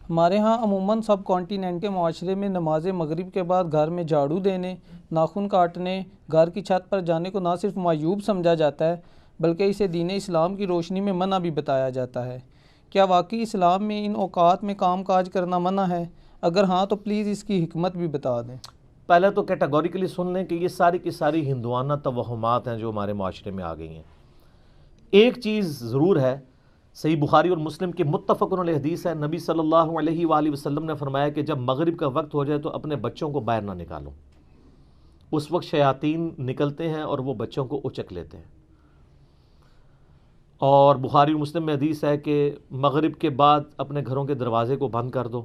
ہمارے ہاں عموماً سب کانٹیننٹ کے معاشرے میں نماز مغرب کے بعد گھر میں جھاڑو دینے، ناخن کاٹنے، گھر کی چھت پر جانے کو نہ صرف معیوب سمجھا جاتا ہے بلکہ اسے دین اسلام کی روشنی میں منع بھی بتایا جاتا ہے۔ کیا واقعی اسلام میں ان اوقات میں کام کاج کرنا منع ہے؟ اگر ہاں تو پلیز اس کی حکمت بھی بتا دیں۔ پہلے تو کیٹاگوریکلی سن لیں کہ یہ ساری کی ساری ہندوانہ توہمات ہیں جو ہمارے معاشرے میں آ گئی ہیں۔ ایک چیز ضرور ہے، صحیح بخاری اور مسلم کی متفق علیہ حدیث ہے، نبی صلی اللہ علیہ وآلہ وسلم نے فرمایا کہ جب مغرب کا وقت ہو جائے تو اپنے بچوں کو باہر نہ نکالو۔ اس وقت شیاطین نکلتے ہیں اور وہ بچوں کو اچک لیتے ہیں۔ اور بخاری اور مسلم میں حدیث ہے کہ مغرب کے بعد اپنے گھروں کے دروازے کو بند کر دو،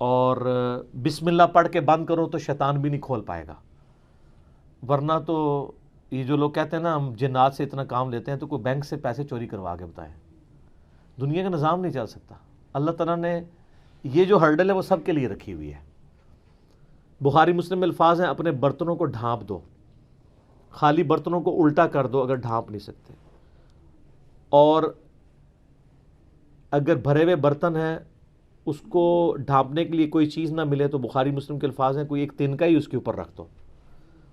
اور بسم اللہ پڑھ کے بند کرو تو شیطان بھی نہیں کھول پائے گا، ورنہ تو یہ جو لوگ کہتے ہیں نا ہم جنات سے اتنا کام لیتے ہیں، تو کوئی بینک سے پیسے چوری کروا کے بتائیں، دنیا کا نظام نہیں چل سکتا۔ اللہ تعالیٰ نے یہ جو ہرڈل ہے وہ سب کے لیے رکھی ہوئی ہے۔ بخاری مسلم میں الفاظ ہیں، اپنے برتنوں کو ڈھانپ دو، خالی برتنوں کو الٹا کر دو اگر ڈھانپ نہیں سکتے، اور اگر بھرے ہوئے برتن ہیں اس کو ڈھانپنے کے لیے کوئی چیز نہ ملے تو بخاری مسلم کے الفاظ ہیں کوئی ایک تنکا ہی اس کے اوپر رکھ دو۔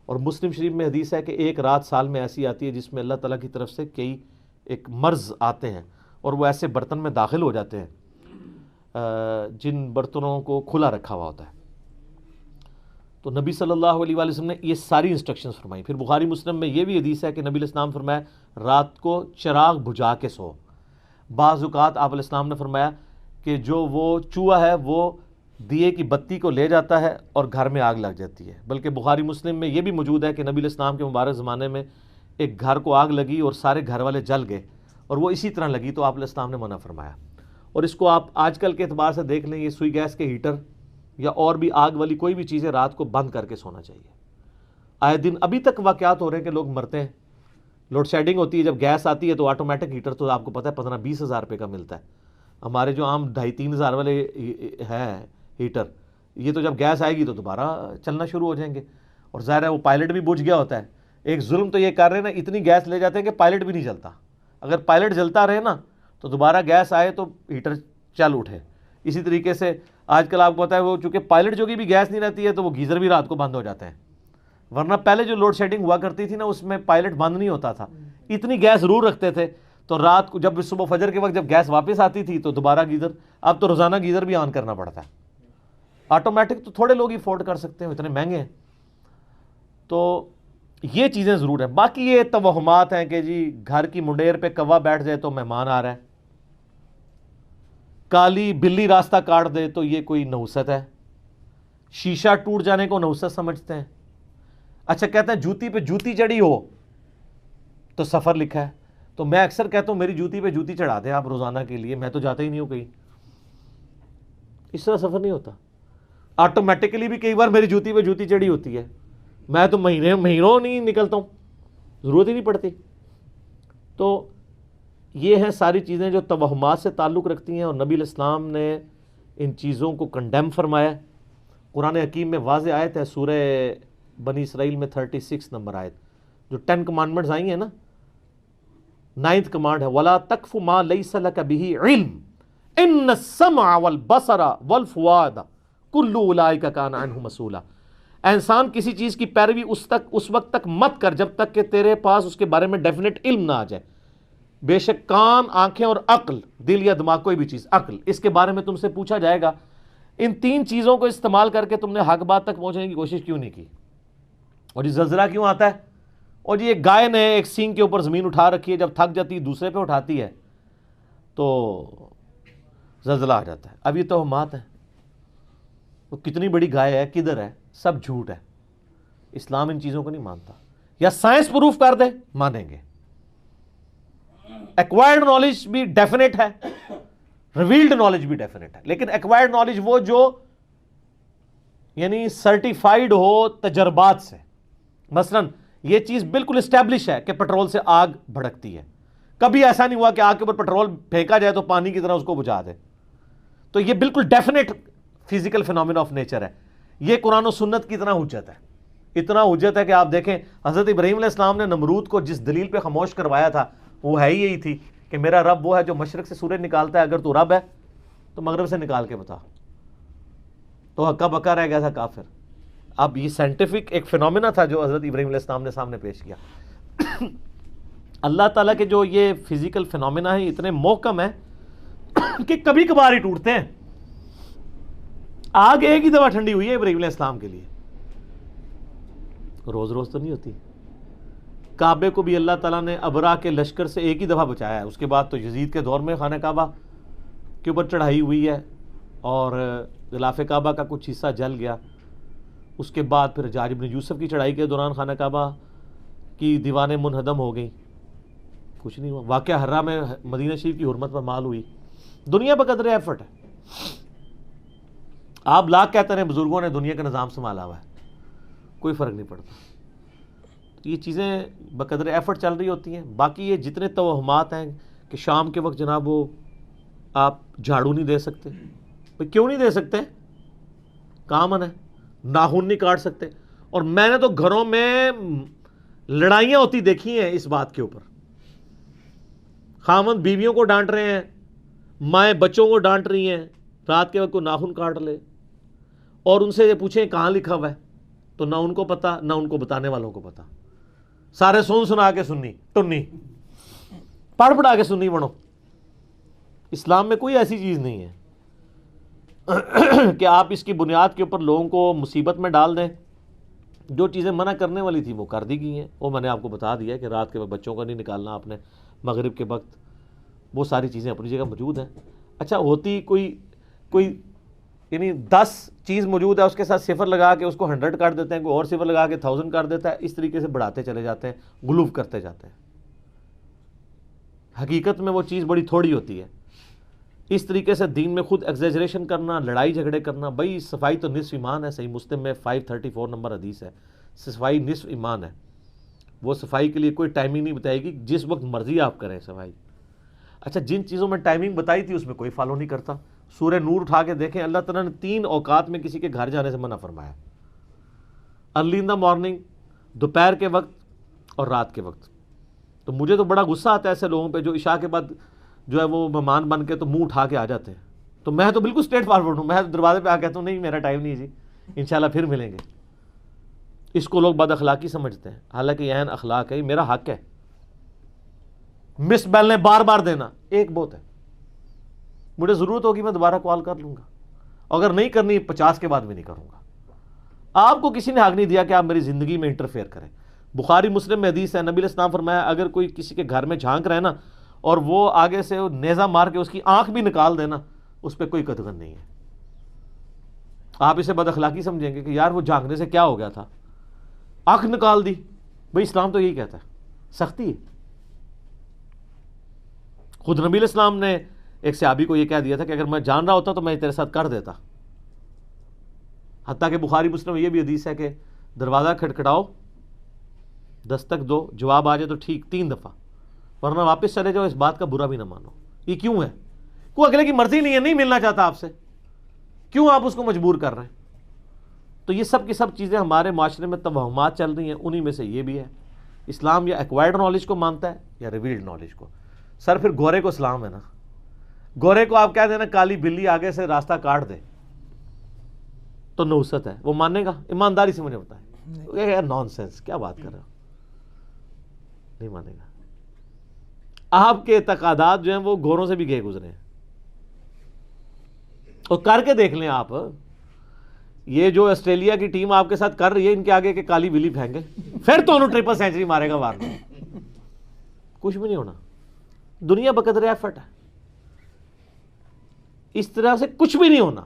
اور مسلم شریف میں حدیث ہے کہ ایک رات سال میں ایسی آتی ہے جس میں اللہ تعالیٰ کی طرف سے کئی ایک مرض آتے ہیں اور وہ ایسے برتن میں داخل ہو جاتے ہیں جن برتنوں کو کھلا رکھا ہوا ہوتا ہے۔ تو نبی صلی اللہ علیہ وآلہ وسلم نے یہ ساری انسٹرکشنز فرمائی۔ پھر بخاری مسلم میں یہ بھی حدیث ہے کہ نبی علیہ السلام فرمایا رات کو چراغ بجھا کے سو۔ بعض اوقات آپ علیہ السلام نے فرمایا کہ جو وہ چوہا ہے وہ دیے کی بتی کو لے جاتا ہے اور گھر میں آگ لگ جاتی ہے۔ بلکہ بخاری مسلم میں یہ بھی موجود ہے کہ نبی علیہ السلام کے مبارک زمانے میں ایک گھر کو آگ لگی اور سارے گھر والے جل گئے، اور وہ اسی طرح لگی تو آپ علیہ السلام نے منع فرمایا۔ اور اس کو آپ آج کل کے اعتبار سے دیکھ لیں، یہ سوئی گیس کے ہیٹر یا اور بھی آگ والی کوئی بھی چیزیں رات کو بند کر کے سونا چاہیے۔ آئے دن ابھی تک واقعات ہو رہے ہیں کہ لوگ مرتے ہیں۔ لوڈ شیڈنگ ہوتی ہے، جب گیس آتی ہے تو آٹومیٹک ہیٹر تو آپ کو پتہ ہے 15-20 ہزار روپے کا ملتا ہے۔ ہمارے جو عام 2,500-3 ہزار والے ہیں ہیٹر، یہ تو جب گیس آئے گی تو دوبارہ چلنا شروع ہو جائیں گے، اور ظاہر ہے وہ پائلٹ بھی بجھ گیا ہوتا ہے۔ ایک ظلم تو یہ کر رہے ہیں نا، اتنی گیس لے جاتے ہیں کہ پائلٹ بھی نہیں چلتا۔ اگر پائلٹ جلتا رہے نا تو دوبارہ گیس آئے تو ہیٹر چل اٹھے۔ اسی طریقے سے آج کل آپ کو پتہ ہے وہ چونکہ پائلٹ جو کہ بھی گیس نہیں رہتی ہے تو وہ گیزر بھی رات کو بند ہو جاتے ہیں، ورنہ پہلے جو لوڈ شیڈنگ ہوا کرتی تھی نا اس میں پائلٹ بند نہیں ہوتا تھا، اتنی گیس ضرور رکھتے تھے تو رات کو جب صبح فجر کے وقت جب گیس واپس آتی تھی تو دوبارہ گیزر، اب تو روزانہ گیزر بھی آن کرنا پڑتا ہے۔ آٹومیٹک تو تھوڑے لوگ ہی افورڈ کر سکتے ہیں، اتنے مہنگے ہیں۔ تو یہ چیزیں ضرور ہیں۔ باقی یہ توہمات ہیں کہ جی گھر کی منڈیر پہ کوا بیٹھ جائے تو مہمان آ رہا ہے، کالی بلی راستہ کاٹ دے تو یہ کوئی نحوست ہے، شیشہ ٹوٹ جانے کو نحوست سمجھتے ہیں۔ اچھا کہتے ہیں جوتی پہ جوتی چڑھی ہو تو سفر لکھا ہے، تو میں اکثر کہتا ہوں میری جوتی پہ جوتی چڑھا دیں آپ روزانہ کے لیے، میں تو جاتا ہی نہیں ہوں کہیں۔ اس طرح سفر نہیں ہوتا، آٹومیٹکلی بھی کئی بار میری جوتی پہ جوتی چڑھی ہوتی ہے، میں تو مہینوں نہیں نکلتا ہوں، ضرورت ہی نہیں پڑتی۔ تو یہ ہیں ساری چیزیں جو توہمات سے تعلق رکھتی ہیں، اور نبی علیہ السلام نے ان چیزوں کو کنڈیم فرمایا۔ قرآن حکیم میں واضح آیت ہے، سورہ بنی اسرائیل میں 36 نمبر آیت، جو 10 کمانڈمنٹس آئی ہیں نا، 9th کمانڈ ہے وَلَا تَقْفُ مَا لَيْسَ لَكَ بِهِ عِلْمٌ إِنَّ السَّمْعَ وَالْبَصَرَ وَالْفُؤَادَ كُلُّ أُولَٰئِكَ كَانَ عَنْهُ مسؤولا۔ اے انسان کسی چیز کی پیروی اس وقت تک مت کر جب تک کہ تیرے پاس اس کے بارے میں ڈیفینیٹ علم نہ آ جائے۔ بے شک کان، آنکھیں اور عقل، دل یا دماغ کوئی بھی چیز، عقل، اس کے بارے میں تم سے پوچھا جائے گا۔ ان 3 چیزوں کو استعمال کر کے تم نے حق بات تک پہنچنے کی کوشش کیوں نہیں کی؟ اور یہ زلزلہ کیوں آتا ہے؟ اور یہ گائے نے ایک سینگ کے اوپر زمین اٹھا رکھی ہے، جب تھک جاتی ہے دوسرے پہ اٹھاتی ہے تو زلزلہ آ جاتا ہے۔ اب یہ توہمات ہیں، وہ کتنی بڑی گائے ہے، کدھر ہے، سب جھوٹ ہے۔ اسلام ان چیزوں کو نہیں مانتا، یا سائنس پروف کر دے مانیں گے۔ ایکوائرڈ نالج بھی ڈیفینیٹ ہے، ریویلڈ نالج بھی ڈیفینیٹ ہے، لیکن ایکوائرڈ نالج وہ جو یعنی سرٹیفائیڈ ہو تجربات سے۔ مثلا یہ چیز بالکل اسٹیبلش ہے کہ پیٹرول سے آگ بھڑکتی ہے، کبھی ایسا نہیں ہوا کہ آگ کے اوپر پیٹرول پھینکا جائے تو پانی کی طرح اس کو بجھا دے، تو یہ بالکل definite physical phenomena of nature ہے۔ یہ قرآن و سنت کی طرح حجت ہے، اتنا حجت ہے کہ آپ دیکھیں حضرت ابراہیم علیہ السلام نے نمرود کو جس دلیل پہ خاموش کروایا تھا وہ ہے ہی یہی تھی کہ میرا رب وہ ہے جو مشرق سے سورج نکالتا ہے، اگر تو رب ہے تو مغرب سے نکال کے بتا، تو ہکا بکا رہ گیا تھا کافر. اب یہ سائنٹیفک ایک فینومینا تھا جو حضرت ابراہیم علیہ السلام نے سامنے پیش کیا. اللہ تعالیٰ کے جو یہ فزیکل فینومینا ہیں اتنے محکم ہیں کہ کبھی کبھار ہی ٹوٹتے ہیں. آگ ایک ہی دفعہ ٹھنڈی ہوئی ہے ابراہیم علیہ السلام کے لیے، روز روز تو نہیں ہوتی. کعبے کو بھی اللہ تعالیٰ نے ابرا کے لشکر سے ایک ہی دفعہ بچایا ہے. اس کے بعد تو یزید کے دور میں خانہ کعبہ کے اوپر چڑھائی ہوئی ہے اور غلاف کعبہ کا کچھ حصہ جل گیا. اس کے بعد پھر حجاج بن یوسف کی چڑھائی کے دوران خانہ کعبہ کی دیواریں منہدم ہو گئیں، کچھ نہیں ہوا. واقعہ حرہ میں مدینہ شریف کی حرمت پر مال ہوئی. دنیا بقدر ایفرٹ ہے. آپ لاکھ کہتے ہیں بزرگوں نے دنیا کا نظام سنبھالا ہوا ہے، کوئی فرق نہیں پڑتا. یہ چیزیں بقدر ایفرٹ چل رہی ہوتی ہیں. باقی یہ جتنے توہمات ہیں کہ شام کے وقت جناب وہ آپ جھاڑو نہیں دے سکتے، بھئی کیوں نہیں دے سکتے؟ کامن ہے. ناخن نہیں کاٹ سکتے. اور میں نے تو گھروں میں لڑائیاں ہوتی دیکھی ہیں اس بات کے اوپر. خاوند بیویوں کو ڈانٹ رہے ہیں، مائیں بچوں کو ڈانٹ رہی ہیں رات کے وقت کو ناخن کاٹ لے، اور ان سے یہ پوچھیں کہاں لکھا ہوا ہے تو نہ ان کو پتا نہ ان کو بتانے والوں کو پتا. سارے سنا کے سننی ٹنی پڑھا کے سننی بنو. اسلام میں کوئی ایسی چیز نہیں ہے کہ آپ اس کی بنیاد کے اوپر لوگوں کو مصیبت میں ڈال دیں. جو چیزیں منع کرنے والی تھی وہ کر دی گئی ہیں. وہ میں نے آپ کو بتا دیا کہ رات کے وقت بچوں کا نہیں نکالنا آپ نے، مغرب کے وقت وہ ساری چیزیں اپنی جگہ موجود ہیں. اچھا ہوتی کوئی یعنی 10 چیز موجود ہے، اس کے ساتھ صفر لگا کے اس کو 100 کر دیتے ہیں، کوئی اور صفر لگا کے 1000 کر دیتا ہے. اس طریقے سے بڑھاتے چلے جاتے ہیں، غلوف کرتے جاتے ہیں. حقیقت میں وہ چیز بڑی تھوڑی ہوتی ہے. اس طریقے سے دین میں خود ایگزیجریشن کرنا، لڑائی جھگڑے کرنا. بھائی صفائی تو نصف ایمان ہے. صحیح مسلم میں 534 نمبر حدیث ہے، صفائی نصف ایمان ہے. وہ صفائی کے لیے کوئی ٹائمنگ نہیں بتائے گی، جس وقت مرضی آپ کریں صفائی. اچھا جن چیزوں میں ٹائمنگ بتائی تھی اس میں کوئی فالو نہیں کرتا. سورہ نور اٹھا کے دیکھیں، اللہ تعالیٰ نے 3 اوقات میں کسی کے گھر جانے سے منع فرمایا. ارلی ان دا مارننگ، دوپہر کے وقت اور رات کے وقت. تو مجھے تو بڑا غصہ آتا ہے ایسے لوگوں پہ جو عشاء کے بعد جو ہے وہ مہمان بن کے تو منہ اٹھا کے آ جاتے ہیں. تو میں تو بالکل اسٹریٹ فارورڈ ہوں. میں دروازے پہ آ کہتا ہوں نہیں میرا ٹائم نہیں جی، انشاءاللہ پھر ملیں گے. اس کو لوگ بد اخلاقی سمجھتے ہیں، حالانکہ یہ عین اخلاق ہے، یہ میرا حق ہے. مس بیل نے بار بار دینا ایک بہت ہے. مجھے ضرورت ہوگی میں دوبارہ کال کر لوں گا، اگر نہیں کرنی 50 کے بعد بھی نہیں کروں گا. آپ کو کسی نے حق نہیں دیا کہ آپ میری زندگی میں انٹرفیئر کریں. بخاری مسلم میں حدیث ہے، نبی علیہ السلام فرمایا اگر کوئی کسی کے گھر میں جھانک رہے نا اور وہ آگے سے نیزہ مار کے اس کی آنکھ بھی نکال دینا، اس پہ کوئی قدغن نہیں ہے. آپ اسے بد اخلاقی سمجھیں گے کہ یار وہ جھانکنے سے کیا ہو گیا تھا، آنکھ نکال دی. بھئی اسلام تو یہی کہتا ہے، سختی ہے. خود نبی علیہ السلام نے ایک صحابی کو یہ کہہ دیا تھا کہ اگر میں جان رہا ہوتا تو میں تیرے ساتھ کر دیتا. حتیٰ کہ بخاری مسلم میں یہ بھی حدیث ہے کہ دروازہ کھٹکھٹاؤ، دستک دو، جواب آ جائے تو ٹھیک 3 دفعہ، ورنہ واپس چلے جاؤ، اس بات کا برا بھی نہ مانو. یہ کیوں ہے؟ کوئی اگلے کی مرضی نہیں ہے، نہیں ملنا چاہتا آپ سے، کیوں آپ اس کو مجبور کر رہے ہیں؟ تو یہ سب کی سب چیزیں ہمارے معاشرے میں توہمات چل رہی ہیں. انہی میں سے یہ بھی ہے. اسلام یا ایکوائرڈ نالج کو مانتا ہے یا ریویلڈ نالج کو. سر پھر گورے کو اسلام ہے نا. گورے کو آپ کہہ دینا کالی بلی آگے سے راستہ کاٹ دے تو نحوست ہے، وہ مانے گا؟ ایمانداری سے مجھے بتائیں. نان سینس، کیا بات کر رہے ہو؟ نہیں مانے گا. آپ کے اعتقادات جو ہیں وہ گوروں سے بھی گئے گزرے ہیں. اور کر کے دیکھ لیں آپ، یہ جو آسٹریلیا کی ٹیم آپ کے ساتھ کر رہی ہے، ان کے آگے کہ کالی بلی پھینکے پھر تو انہوں 3 سینچری مارے گا وارنا. کچھ بھی نہیں ہونا. دنیا بقدر ایفرٹ ہے، اس طرح سے کچھ بھی نہیں ہونا.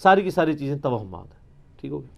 ساری کی ساری چیزیں توہمات ہیں. ٹھیک ہو گیا؟